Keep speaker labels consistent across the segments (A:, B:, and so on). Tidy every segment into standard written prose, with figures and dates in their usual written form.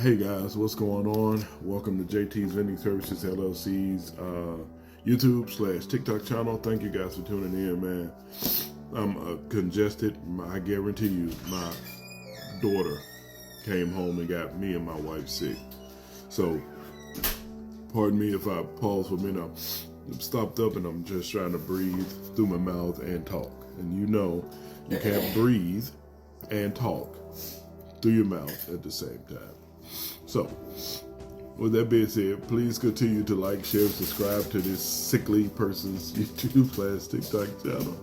A: Hey guys, what's going on? Welcome to JT's Vending Services LLC's YouTube/TikTok channel. Thank you guys for tuning in, man. I'm congested. I guarantee you, my daughter came home and got me and my wife sick. So, pardon me if I pause for a minute. I'm stopped up and I'm just trying to breathe through my mouth and talk. And you know, you can't breathe and talk through your mouth at the same time. So, with that being said, please continue to like, share, and subscribe to this sickly person's YouTube/TikTok channel.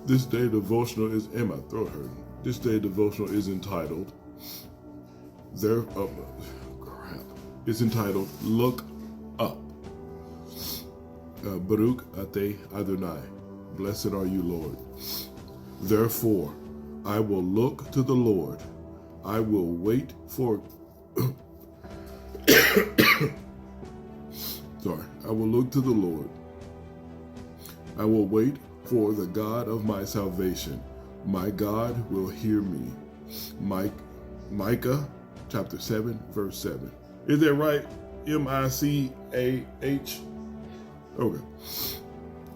A: This day devotional is, and my throat hurting. This day devotional is entitled, It's entitled, Look Up. Baruch Ateh Adonai. Blessed are you, Lord. Therefore, I will look to the Lord. I will wait for I will look to the Lord. I will wait for the God of my salvation. My God will hear me. Micah chapter 7, verse 7. Is that right? M-I-C-A-H? Okay.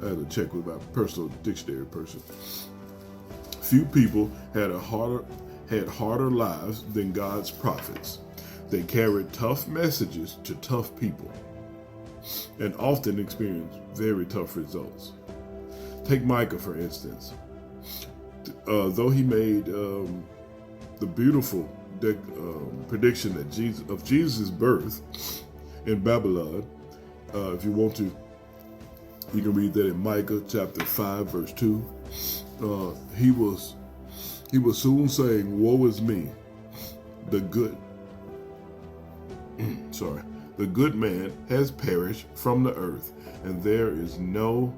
A: I had to check with my personal dictionary person. Few people had harder lives than God's prophets. They carried tough messages to tough people and often experienced very tough results. Take Micah, for instance. Though he made the beautiful prediction that Jesus' birth in Babylon, if you want to, you can read that in Micah chapter 5, verse 2. He was soon saying, "Woe is me, the good man has perished from the earth, and there is no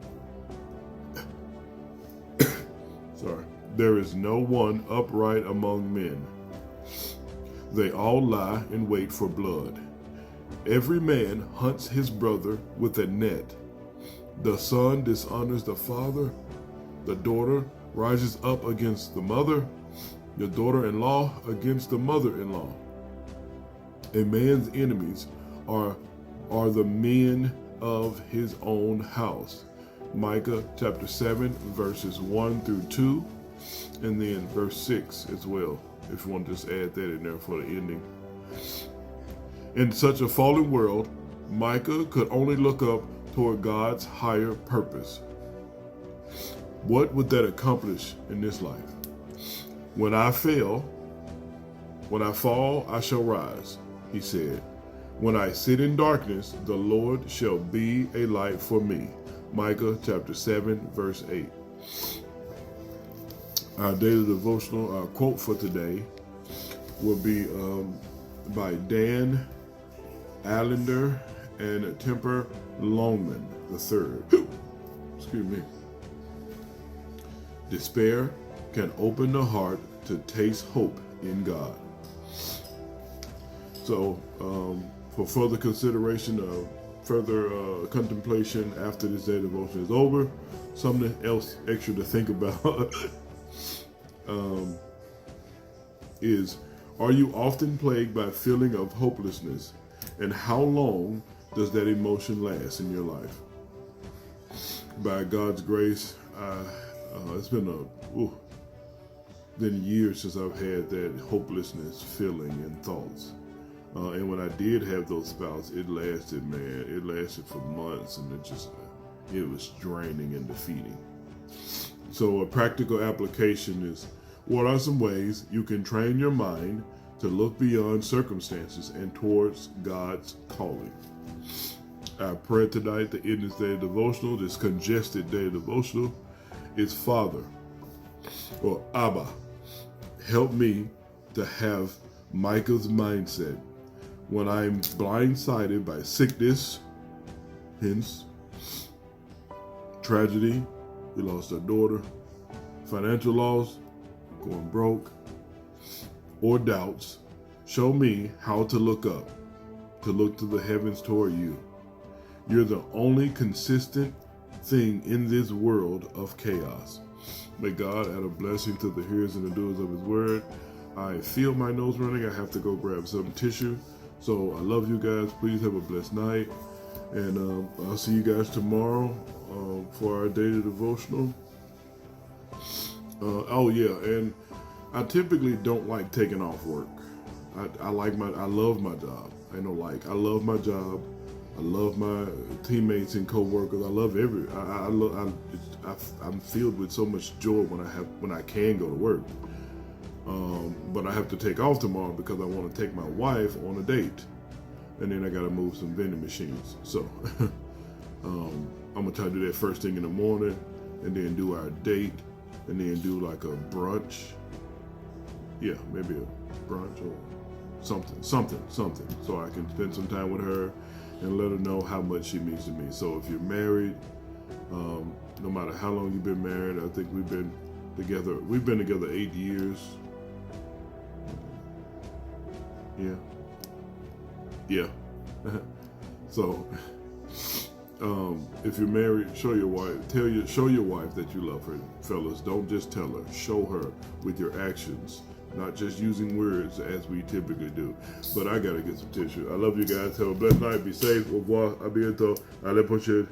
A: one upright among men. They all lie in wait for blood. Every man hunts his brother with a net. The son dishonors the father. The daughter rises up against the mother, the daughter-in-law against the mother-in-law. A man's enemies are the men of his own house." Micah chapter 7, verses 1 through 2, and then verse 6 as well, if you want to just add that in there for the ending. In such a fallen world, Micah could only look up toward God's higher purpose. What would that accomplish in this life? When I fall, I shall rise, he said. When I sit in darkness, the Lord shall be a light for me. Micah chapter 7, verse 8. Our daily devotional quote for today will be by Dan Allender and Temper Longman III. Excuse me. Despair can open the heart to taste hope in God. So, for further consideration of further contemplation after this day devotion is over, something else extra to think about is, are you often plagued by a feeling of hopelessness? And how long does that emotion last in your life? By God's grace, it's been years since I've had that hopelessness feeling and thoughts. And when I did have those spouts, it lasted for months, and it was draining and defeating. So a practical application is, what are some ways you can train your mind to look beyond circumstances and towards God's calling? Our prayer tonight, the end of this day devotional, this congested day devotional, is, Father, or Abba, help me to have Micah's mindset when I'm blindsided by sickness, hence tragedy, we lost our daughter, financial loss, going broke, or doubts. Show me how to look up, to look to the heavens toward you. You're the only consistent thing in this world of chaos. May God add a blessing to the hearers and the doers of his word. I feel my nose running. I have to go grab some tissue. So I love you guys. Please have a blessed night. And I'll see you guys tomorrow for our daily devotional. Oh yeah, and I typically don't like taking off work. I love my job. I love my job. I love my teammates and co-workers. I love I'm filled with so much joy when I can go to work. But I have to take off tomorrow because I want to take my wife on a date, and then I got to move some vending machines. So I'm gonna try to do that first thing in the morning, and then do our date, and then do like a brunch. Yeah, maybe a brunch or something, so I can spend some time with her and let her know how much she means to me. So if you're married, no matter how long you've been married, I think we've been together 8 years. Yeah. So if you're married, show your wife that you love her. Fellas, don't just tell her, show her with your actions, not just using words as we typically do. But I gotta get some tissue. I love you guys. Have a blessed night. Be safe. Au revoir. A bientôt. Allez, prochaine.